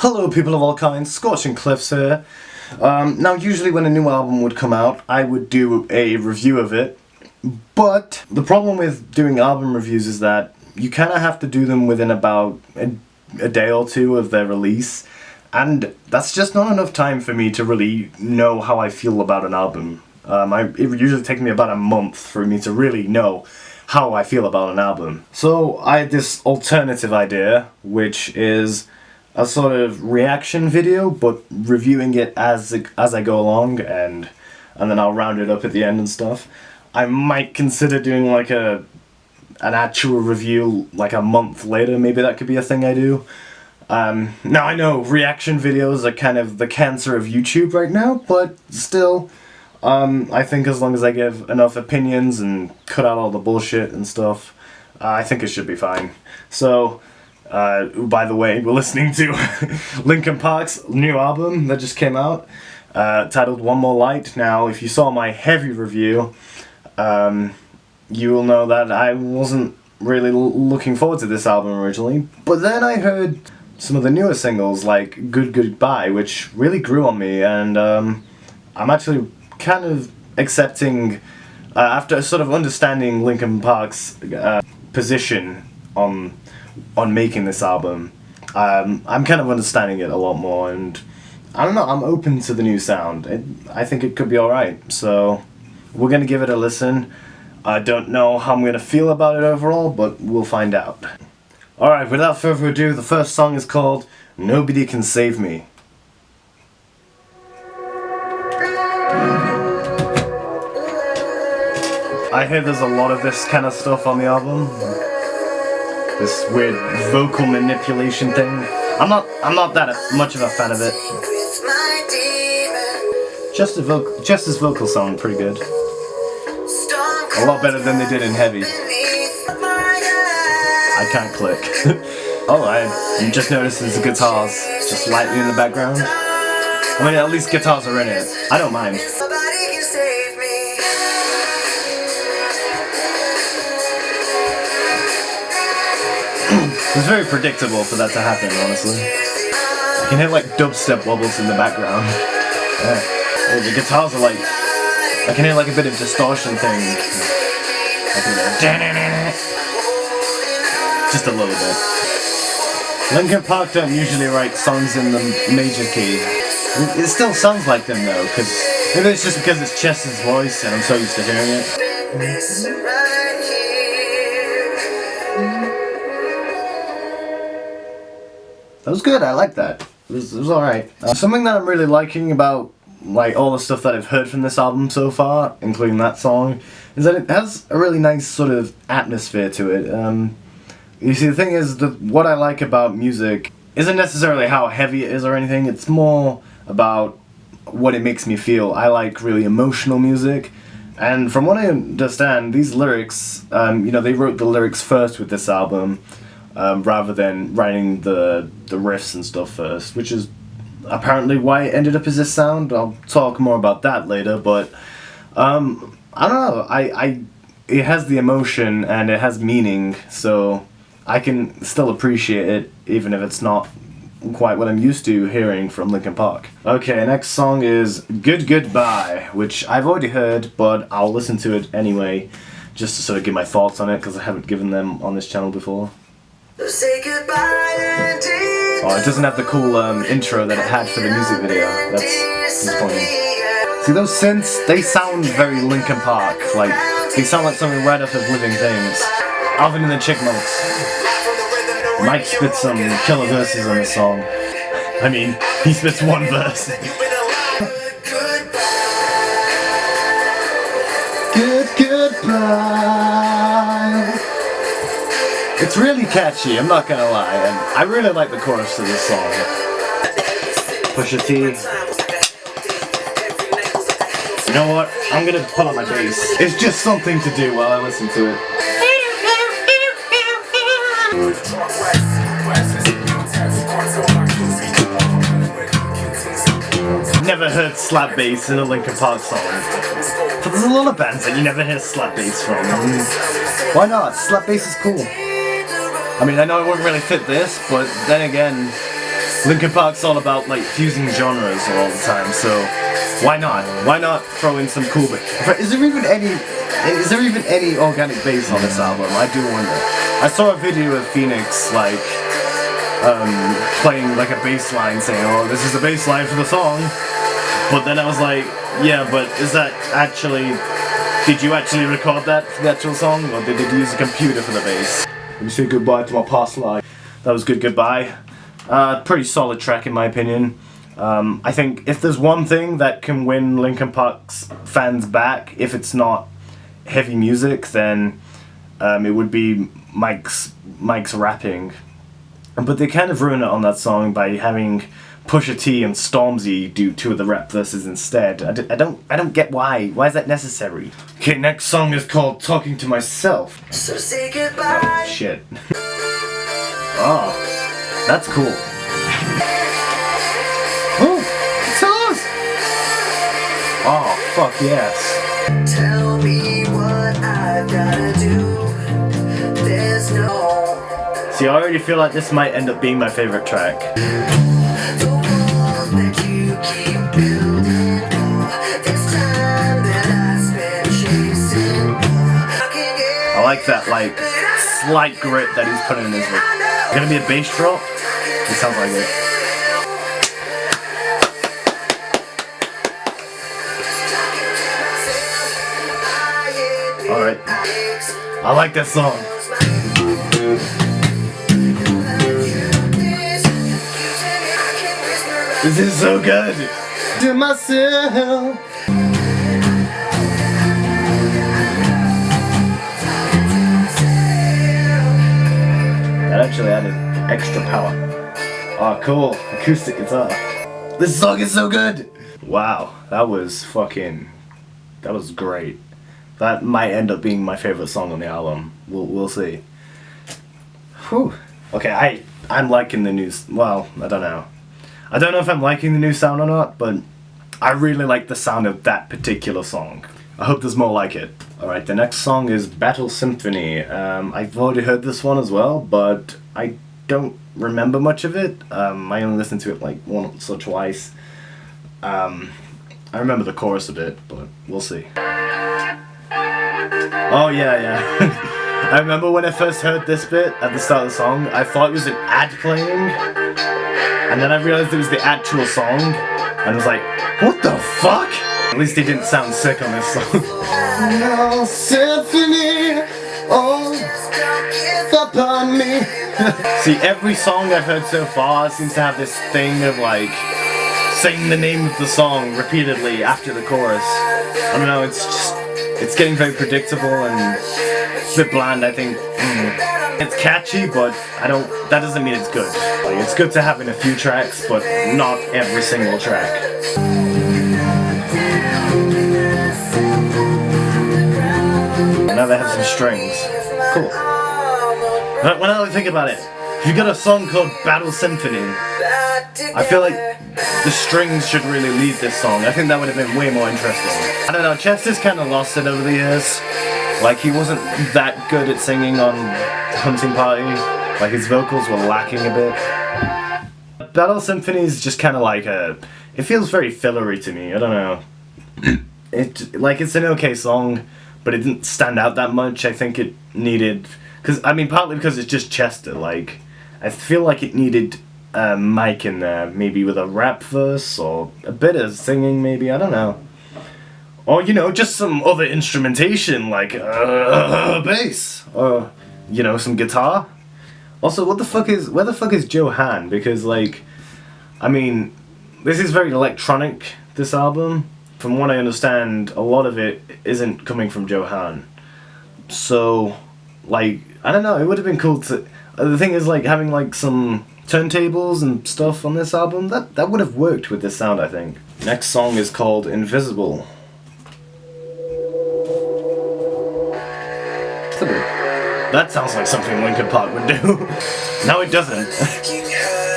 Hello people of all kinds, Scorching Cliffs here. Now usually when a new album would come out, I would do a review of it, but the problem with doing album reviews is that you kind of have to do them within about a day or two of their release, and that's just not enough time for me to really know how I feel about an album. It would usually take me about a month for me to really know how I feel about an album. So I had this alternative idea, which is a sort of reaction video, but reviewing it as I go along, and then I'll round it up at the end and stuff. I might consider doing like an actual review like a month later. Maybe that could be a thing I do. Now I know reaction videos are kind of the cancer of YouTube right now, but still, I think as long as I give enough opinions and cut out all the bullshit and stuff, I think it should be fine. So, by the way, we're listening to Linkin Park's new album that just came out, titled One More Light. Now, if you saw my heavy review, you will know that I wasn't really looking forward to this album originally, but then I heard some of the newer singles like Good Goodbye, which really grew on me, and I'm actually kind of accepting, after sort of understanding Linkin Park's position on making this album, I'm kind of understanding it a lot more, and I don't know, I'm open to the new sound. I think it could be alright, so we're gonna give it a listen. I don't know how I'm gonna feel about it overall, but we'll find out. Alright, without further ado, the first song is called Nobody Can Save Me. I hear there's a lot of this kind of stuff on the album. This weird vocal manipulation thing. I'm not that much of a fan of it. Just his vocals sound pretty good. A lot better than they did in Heavy. I can't click. Oh, I just noticed there's guitars just lightly in the background. I mean, at least guitars are in it. I don't mind. It's very predictable for that to happen, honestly. I can hear like dubstep wobbles in the background. Yeah. Oh, the guitars are like... I can hear like a bit of distortion thing. I can hear... Just a little bit. Linkin Park don't usually write songs in the major key. It still sounds like them though, because... Maybe it's just because it's Chester's voice and I'm so used to hearing it. That was good, I like that. It was alright. Something that I'm really liking about like all the stuff that I've heard from this album so far, including that song, is that it has a really nice sort of atmosphere to it. You see, the thing is that what I like about music isn't necessarily how heavy it is or anything, it's more about what it makes me feel. I like really emotional music, and from what I understand, these lyrics, you know, they wrote the lyrics first with this album, rather than writing the riffs and stuff first, which is apparently why it ended up as this sound. I'll talk more about that later, but I don't know, it has the emotion and it has meaning, so I can still appreciate it even if it's not quite what I'm used to hearing from Linkin Park. Okay, next song is Good Goodbye, which I've already heard, but I'll listen to it anyway, just to sort of give my thoughts on it, because I haven't given them on this channel before. Say goodbye. Oh, it doesn't have the cool intro that it had for the music video. That's disappointing. See, those synths, they sound very Linkin Park. Like, they sound like something right off of Living Things. Alvin and the Chipmunks. Mike spits some killer verses on the song. I mean, he spits one verse. Good goodbye. It's really catchy, I'm not gonna lie, and I really like the chorus to this song. Pusha T. You know what? I'm gonna pull up my bass. It's just something to do while I listen to it. Never heard slap bass in a Linkin Park song. But there's a lot of bands that you never hear slap bass from. Why not? Slap bass is cool. I mean, I know it wouldn't really fit this, but then again, Linkin Park's all about like fusing genres all the time, so why not? Why not throw in some cool bass? Is there even any organic bass on this album? I do wonder. I saw a video of Phoenix like playing like a bass line saying, "Oh, this is the bass line for the song," but then I was like, yeah, but is that actually? Did you actually record that for the actual song, or did you use a computer for the bass? Let me say goodbye to my past life. That was good goodbye. Pretty solid track in my opinion. I think if there's one thing that can win Linkin Park's fans back, if it's not heavy music, then it would be Mike's rapping. But they kind of ruin it on that song by having Pusha T and Stormzy do two of the rap verses instead. I don't get why. Why is that necessary? Okay, next song is called Talking to Myself. So say goodbye. Oh, shit. Oh, that's cool. Oh, it's us! Oh, fuck yes. Tell me what I've gotta do. There's no. See, I already feel like this might end up being my favorite track. The walls that you keep building. This time that I spent chasing. I like that, like, slight grit that he's putting in his voice. Gonna be a bass drop? It sounds like it. Alright. I like that song. This is so good. To myself. That actually added extra power. Oh, cool. Acoustic guitar. This song is so good. Wow, that was great. That might end up being my favorite song on the album. We'll see. Whew. Okay, I'm liking the new. Well, I don't know. I don't know if I'm liking the new sound or not, but I really like the sound of that particular song. I hope there's more like it. Alright, the next song is Battle Symphony. I've already heard this one as well, but I don't remember much of it. I only listened to it like once or twice. I remember the chorus a bit, but we'll see. Oh yeah. I remember when I first heard this bit at the start of the song, I thought it was an ad playing, and then I realized it was the actual song, and I was like, what the fuck? At least he didn't sound sick on this song. No symphony, oh, upon me. See, every song I've heard so far seems to have this thing of like saying the name of the song repeatedly after the chorus. I don't know, it's getting very predictable and a bit bland, I think. It's catchy, but that doesn't mean it's good. Like, it's good to have in a few tracks, but not every single track. Now they have some strings. Cool. But when I think about it, if you got a song called Battle Symphony, I feel like the strings should really lead this song. I think that would have been way more interesting. I don't know, Chester's kind of lost it over the years. Like, he wasn't that good at singing on Hunting Party. Like, his vocals were lacking a bit. Battle Symphony is just kind of like it feels very fillery to me, I don't know. It's an okay song, but it didn't stand out that much. I think it needed, partly because it's just Chester, like, I feel like it needed Mike in there, maybe with a rap verse, or a bit of singing maybe, I don't know. Or, just some other instrumentation, like, bass, or, some guitar. Also, where the fuck is Johan? Because, like, this is very electronic, this album. From what I understand, a lot of it isn't coming from Johan. So, like, I don't know, it would have been cool to... the thing is, like, having, like, some turntables and stuff on this album, that would have worked with this sound, I think. Next song is called Invisible. That sounds like something Linkin Park would do. No, it doesn't.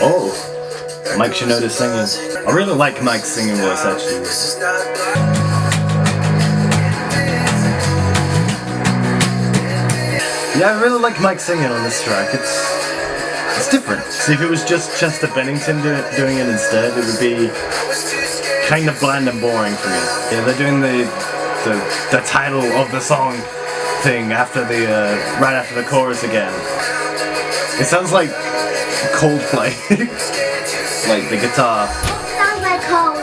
Oh, Mike Shinoda's singing. I really like Mike's singing voice, actually. Yeah, I really like Mike singing on this track. It's different. See, if it was just Chester Bennington doing it instead, it would be kind of bland and boring for me. Yeah, they're doing the title of the song thing after the right after the chorus again. It sounds like Coldplay, like the guitar. Sounds like cold.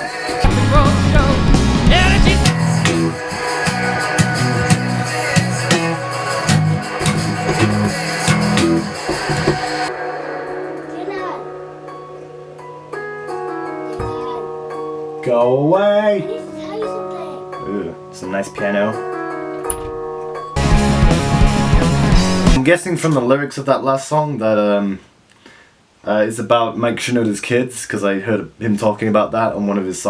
Go away! I need to tell you something. Ooh, it's a nice piano. I'm guessing from the lyrics of that last song that it's about Mike Shinoda's kids, because I heard him talking about that on one of his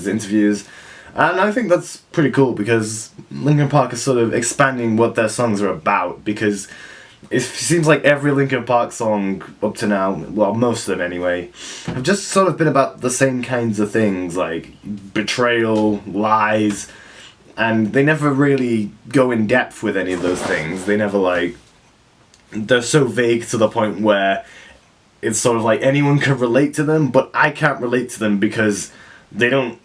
interviews, and I think that's pretty cool because Linkin Park is sort of expanding what their songs are about, because it seems like every Linkin Park song up to now, well, most of them anyway, have just sort of been about the same kinds of things, like betrayal, lies, and they never really go in depth with any of those things. They never, like, they're so vague to the point where it's sort of like anyone can relate to them, but I can't relate to them because they don't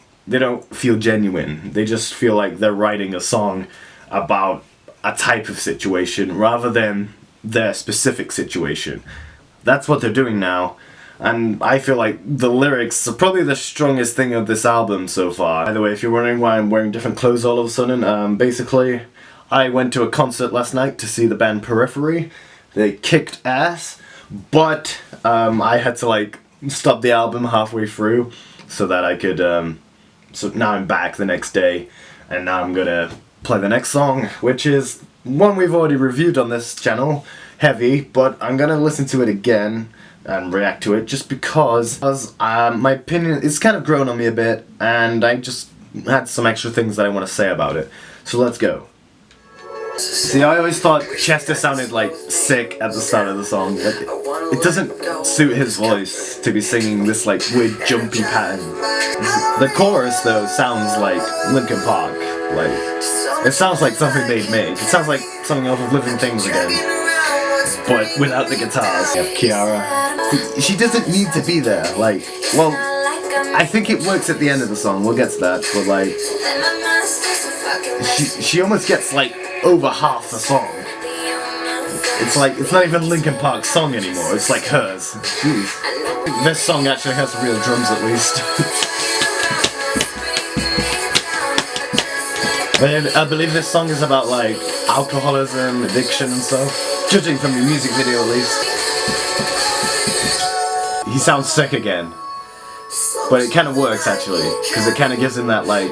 feel genuine. They just feel like they're writing a song about a type of situation rather than their specific situation. That's what they're doing now, and I feel like the lyrics are probably the strongest thing of this album so far. By the way, if you're wondering why I'm wearing different clothes all of a sudden, basically I went to a concert last night to see the band Periphery. They kicked ass, but I had to like stop the album halfway through so that I could so now I'm back the next day, and now I'm gonna play the next song, which is one we've already reviewed on this channel, Heavy, but I'm gonna listen to it again and react to it just because my opinion, it's kind of grown on me a bit, and I just had some extra things that I want to say about it. So let's go. See, I always thought Chester sounded like sick at the start of the song. Like, it doesn't suit his voice to be singing this like weird jumpy pattern. The chorus though sounds like Linkin Park. Like, it sounds like something they'd make. It sounds like something off of Living Things again, but without the guitars. You have Kiara. She doesn't need to be there. Like, well, I think it works at the end of the song. We'll get to that, but like, she almost gets like over half the song. It's like, it's not even Linkin Park's song anymore, it's like hers. Jeez. This song actually has real drums at least. But I believe this song is about like alcoholism, addiction and stuff. Judging from the music video at least. He sounds sick again. But it kind of works actually, because it kind of gives him that like,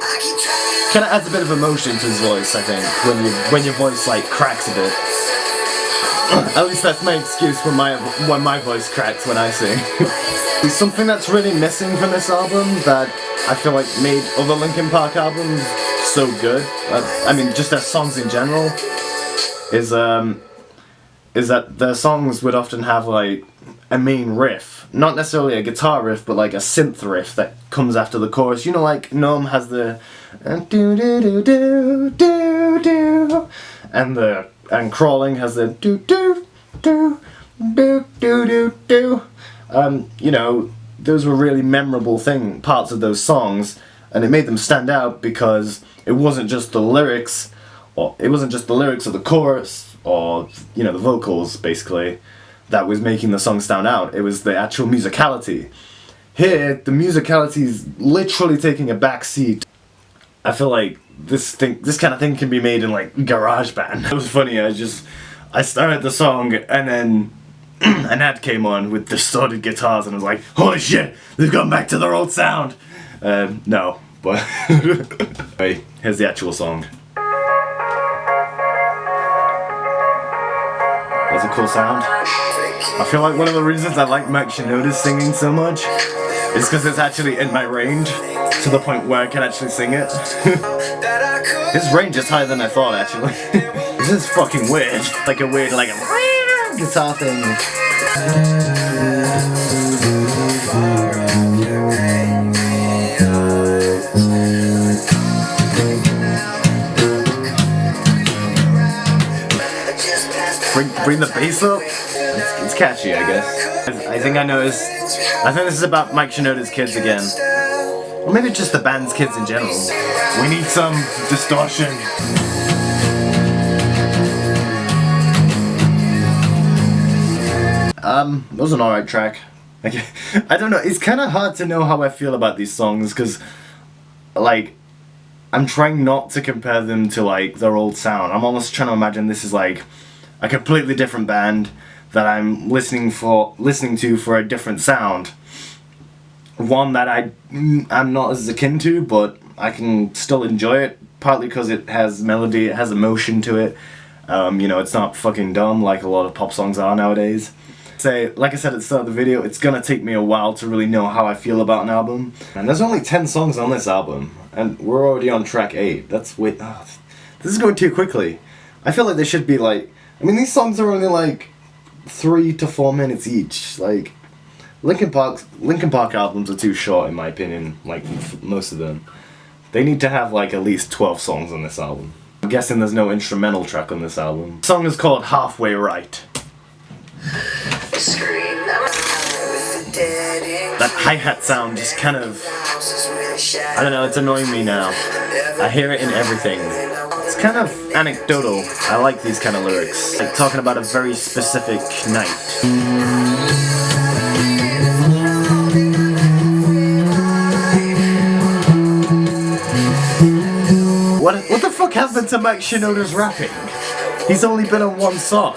kind of adds a bit of emotion to his voice, I think, when your voice like cracks a bit. At least that's my excuse when my voice cracks when I sing. Something that's really missing from this album that I feel like made other Linkin Park albums so good, I mean just their songs in general, is that their songs would often have like a main riff, not necessarily a guitar riff, but like a synth riff that comes after the chorus. You know, like Gnome has the do do do do do do, and Crawling has the do do do do do do do. You know, those were really memorable parts of those songs, and it made them stand out because it wasn't just the lyrics, of the chorus, or you know, the vocals basically, that was making the song stand out. It was the actual musicality. Here, the musicality is literally taking a back seat. I feel like this kind of thing can be made in like GarageBand. It was funny, I started the song and then an ad came on with distorted guitars and I was like, holy shit, they've gone back to their old sound. No, but anyway, here's the actual song. That's a cool sound. I feel like one of the reasons I like Mike Shinoda's singing so much is because it's actually in my range, to the point where I can actually sing it. His range is higher than I thought, actually. This is fucking weird. Like a weird, like a guitar thing. Bring the bass up. It's catchy, I guess. I think I noticed. I think this is about Mike Shinoda's kids again. Or maybe just the band's kids in general. We need some distortion. That was an alright track. Like, I don't know, it's kind of hard to know how I feel about these songs, because, like, I'm trying not to compare them to, like, their old sound. I'm almost trying to imagine this is, like, a completely different band that I'm listening to for a different sound. One that I'm not as akin to, but I can still enjoy it, partly because it has melody, it has emotion to it. You know, it's not fucking dumb like a lot of pop songs are nowadays. Like I said at the start of the video, it's gonna take me a while to really know how I feel about an album. And there's only 10 songs on this album, and we're already on track 8. That's way... Oh, this is going too quickly. I feel like they should be like... I mean, these songs are only like 3 to 4 minutes each. Like, Linkin Park albums are too short in my opinion, like most of them. They need to have like at least 12 songs on this album. I'm guessing there's no instrumental track on this album. The song is called Halfway Right. That hi-hat sound just kind of... I don't know, it's annoying me now. I hear it in everything. It's kind of anecdotal. I like these kind of lyrics. Like talking about a very specific night. What the fuck happened to Mike Shinoda's rapping? He's only been on one song.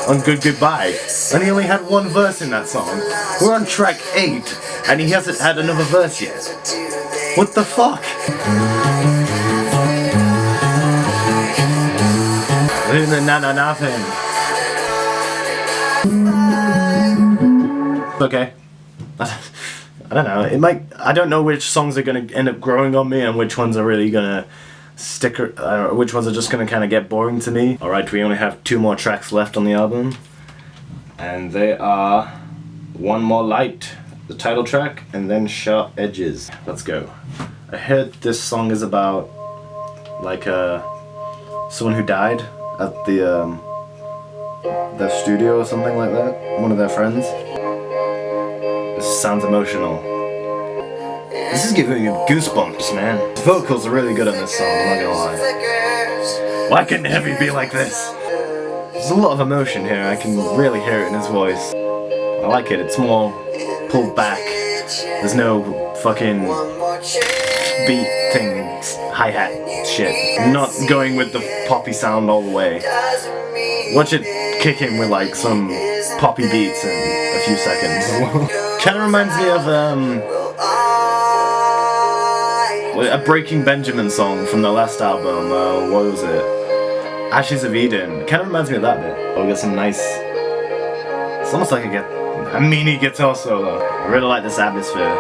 On Good Goodbye, and he only had one verse in that song. We're on track 8, and he hasn't had another verse yet. What the fuck? Doing the na-na-na thing. Okay. I don't know, it might... I don't know which songs are gonna end up growing on me and which ones are really gonna stick, which ones are just gonna kind of get boring to me. Alright, we only have 2 more tracks left on the album, and they are One More Light, the title track, and then Sharp Edges. Let's go. I heard this song is about like someone who died at the their studio or something like that, one of their friends. This sounds emotional. This is giving me goosebumps, man. The vocals are really good on this song, I'm not gonna lie. Why couldn't Heavy be like this? There's a lot of emotion here, I can really hear it in his voice. I like it, it's more pulled back. There's no fucking beat things, hi-hat shit. I'm not going with the poppy sound all the way. Watch it kick in with like some poppy beats in a few seconds. Kinda reminds me of a Breaking Benjamin song from the last album, what was it? Ashes of Eden. Kinda reminds me of that bit. Oh, we got some nice... It's almost like a mini guitar solo. I really like this atmosphere.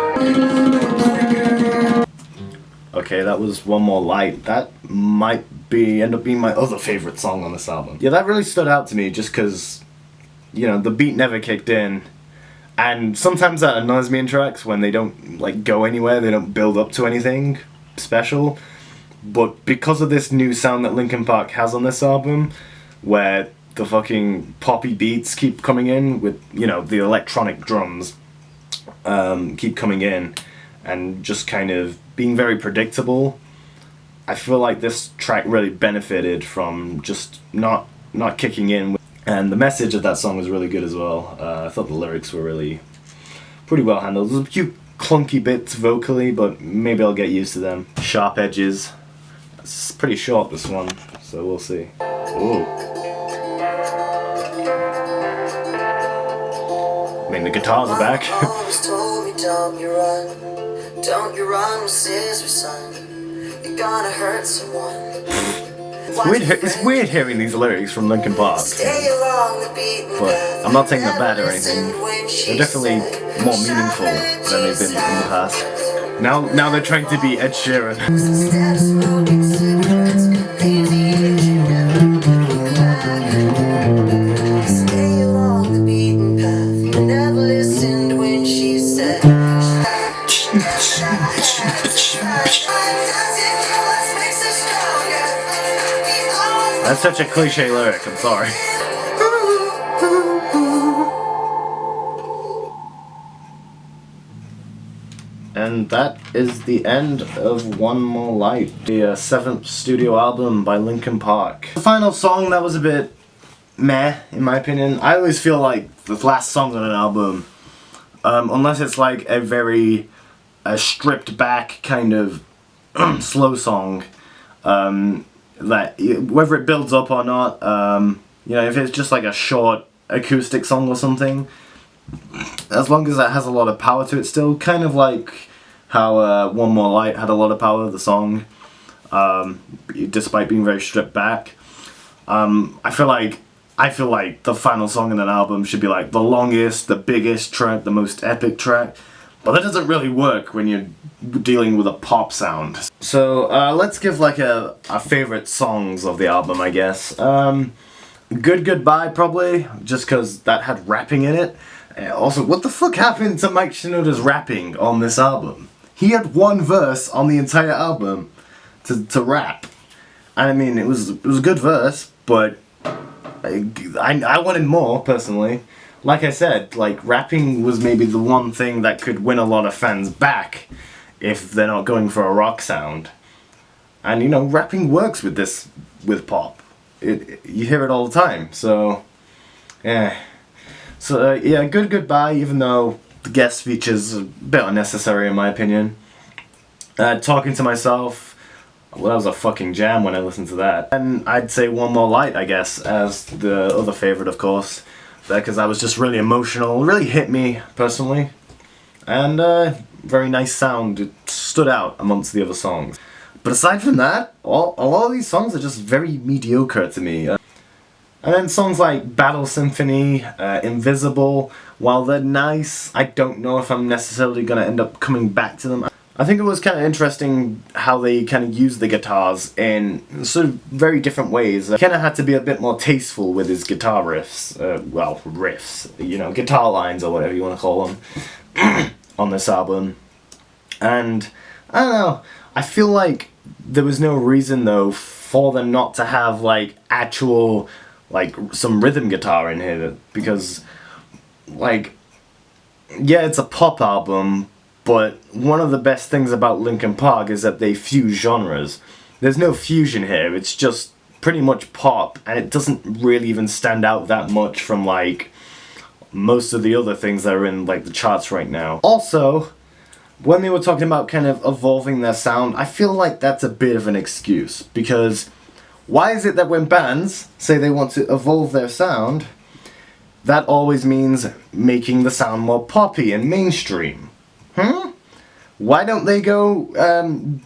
Okay, that was One More Light. That might end up being my other favorite song on this album. Yeah, that really stood out to me just because, you know, the beat never kicked in. And sometimes that annoys me in tracks when they don't like go anywhere, they don't build up to anything special. But because of this new sound that Linkin Park has on this album, where the fucking poppy beats keep coming in with, you know, the electronic drums keep coming in and just kind of being very predictable, I feel like this track really benefited from just not kicking in. And the message of that song was really good as well. I thought the lyrics were really pretty well handled. There's a few clunky bits vocally, but maybe I'll get used to them. Sharp Edges. It's pretty short, this one, so we'll see. Ooh. I mean, the guitars are back. Always told me, don't you run, sister, son. You're gonna hurt someone. It's weird hearing these lyrics from Linkin Park, but I'm not saying they're bad or anything. They're definitely more meaningful than they've been in the past. Now they're trying to be Ed Sheeran. Stay along the beaten path. You never listened when she said. That's such a cliche lyric, I'm sorry. And that is the end of One More Light, the 7th studio album by Linkin Park. The final song that was a bit meh, in my opinion. I always feel like the last song on an album, unless it's like a very stripped back kind of slow song, that whether it builds up or not, you know, if it's just like a short acoustic song or something, as long as that has a lot of power to it still, kind of like how One More Light had a lot of power, the song, despite being very stripped back. I feel like the final song in an album should be like the longest, the biggest track, the most epic track, but that doesn't really work when you're dealing with a pop sound. So let's give like our favorite songs of the album, I guess. Good Goodbye, probably, just because that had rapping in it. Also, what the fuck happened to Mike Shinoda's rapping on this album? He had one verse on the entire album to rap. And I mean, it was a good verse, but I wanted more, personally. Like I said, like, rapping was maybe the one thing that could win a lot of fans back if they're not going for a rock sound. And, you know, rapping works with pop. You hear it all the time, so, yeah. So, yeah, Good Goodbye, even though the guest feature's a bit unnecessary in my opinion. Talking to Myself, well, that was a fucking jam when I listened to that. And I'd say One More Light, I guess, as the other favourite, of course. Because that was just really emotional, really hit me, personally. And, very nice sound, it stood out amongst the other songs. But aside from that, a lot of these songs are just very mediocre to me. And then songs like Battle Symphony, Invisible, while they're nice, I don't know if I'm necessarily going to end up coming back to them. I think it was kind of interesting how they kind of used the guitars in sort of very different ways. He kind of had to be a bit more tasteful with his guitar riffs, well, riffs, you know, guitar lines or whatever you want to call them, on this album. And, I don't know, I feel like there was no reason, though, for them not to have, like, actual, like, some rhythm guitar in here, because, like, yeah, it's a pop album, but one of the best things about Linkin Park is that they fuse genres. There's no fusion here, it's just pretty much pop, and it doesn't really even stand out that much from, like, most of the other things that are in, like, the charts right now. Also, when they were talking about kind of evolving their sound, I feel like that's a bit of an excuse, because why is it that when bands say they want to evolve their sound, that always means making the sound more poppy and mainstream? Why don't they go and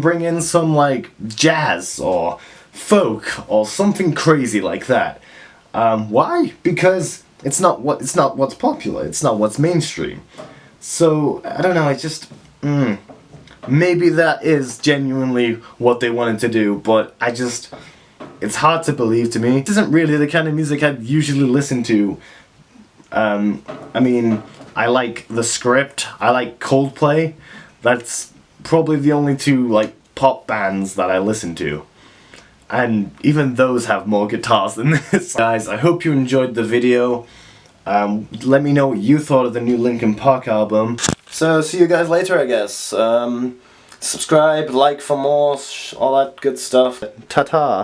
bring in some, like, jazz or folk or something crazy like that? Why? Because it's not what's popular, it's not what's mainstream. So, I don't know, it's just, maybe that is genuinely what they wanted to do, but it's hard to believe to me. This isn't really the kind of music I'd usually listen to. I mean, I like The Script, I like Coldplay. That's probably the only two, like, pop bands that I listen to. And even those have more guitars than this. Guys, I hope you enjoyed the video. Let me know what you thought of the new Linkin Park album. So, see you guys later, I guess. Subscribe, like for more, all that good stuff. Ta-ta!